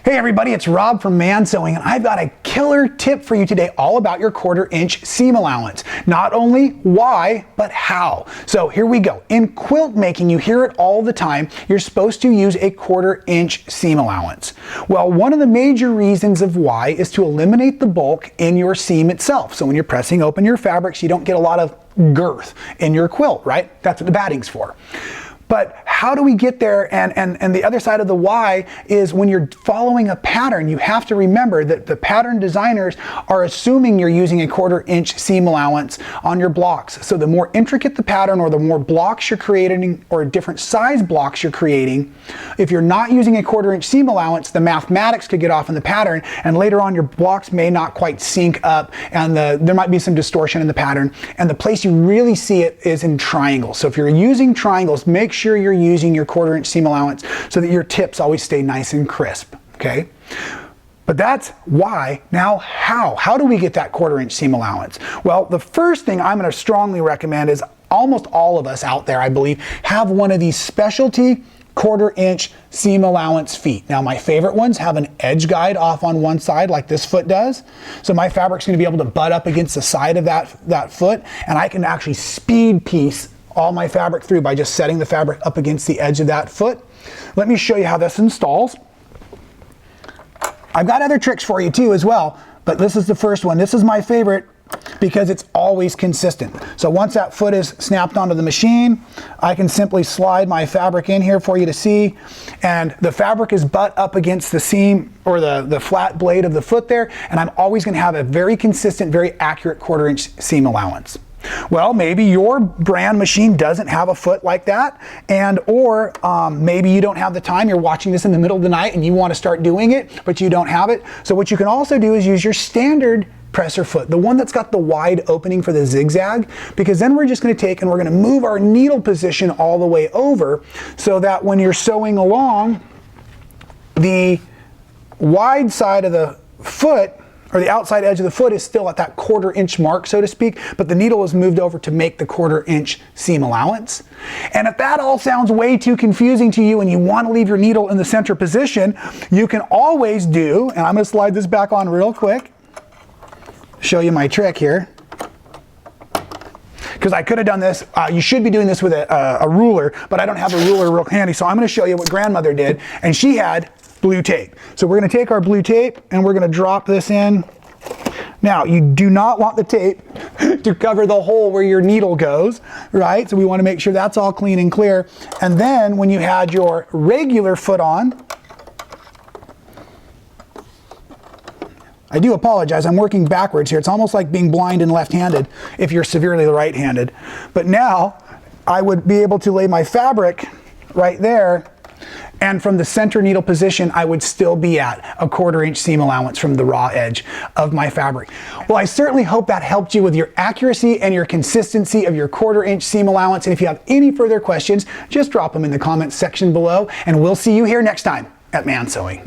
Hey everybody, it's Rob from Man Sewing, and I've got a killer tip for you today all about your 1/4 inch seam allowance. Not only why, but how. So here we go. In quilt making, you hear it all the time, you're supposed to use a 1/4 inch seam allowance. Well, one of the major reasons of why is to eliminate the bulk in your seam itself. So when you're pressing open your fabrics, you don't get a lot of girth in your quilt, right? That's what the batting's for. But how do we get there? And the other side of the why is when you're following a pattern, you have to remember that the pattern designers are assuming you're using a 1/4 inch seam allowance on your blocks. So the more intricate the pattern or the more blocks you're creating or different size blocks you're creating, if you're not using a 1/4 inch seam allowance, the mathematics could get off in the pattern, and later on your blocks may not quite sync up, and there might be some distortion in the pattern. And the place you really see it is in triangles. So if you're using triangles, make sure you're using your 1/4 inch seam allowance so that your tips always stay nice and crisp, okay? But that's why. Now how? How do we get that 1/4 inch seam allowance? Well, the first thing I'm going to strongly recommend is almost all of us out there, I believe, have one of these specialty 1/4 inch seam allowance feet. Now my favorite ones have an edge guide off on one side like this foot does. So my fabric's going to be able to butt up against the side of that foot, and I can actually speed piece all my fabric through by just setting the fabric up against the edge of that foot. Let me show you how this installs. I've got other tricks for you too as well, but this is the first one. This is my favorite because it's always consistent. So once that foot is snapped onto the machine, I can simply slide my fabric in here for you to see, and the fabric is butt up against the seam or the flat blade of the foot there, and I'm always going to have a very consistent, very accurate 1/4 inch seam allowance. Well, maybe your brand machine doesn't have a foot like that, or maybe you don't have the time. You're watching this in the middle of the night and you want to start doing it, but you don't have it. So what you can also do is use your standard presser foot, the one that's got the wide opening for the zigzag, because then we're just going to take and we're going to move our needle position all the way over so that when you're sewing along, the wide side of the foot or the outside edge of the foot is still at that 1/4 inch mark, so to speak, but the needle is moved over to make the 1/4 inch seam allowance. And if that all sounds way too confusing to you and you want to leave your needle in the center position, you can always do, and I'm going to slide this back on real quick, show you my trick here, because I could have done this. You should be doing this with a ruler, but I don't have a ruler real handy, so I'm going to show you what grandmother did, and she had blue tape. So we're going to take our blue tape and we're going to drop this in. Now you do not want the tape to cover the hole where your needle goes, right? So we want to make sure that's all clean and clear. And then when you had your regular foot on, I do apologize, I'm working backwards here. It's almost like being blind and left-handed if you're severely right-handed. But now I would be able to lay my fabric right there, and from the center needle position, I would still be at a 1/4 inch seam allowance from the raw edge of my fabric. Well, I certainly hope that helped you with your accuracy and your consistency of your 1/4 inch seam allowance. And if you have any further questions, just drop them in the comments section below, and we'll see you here next time at Man Sewing.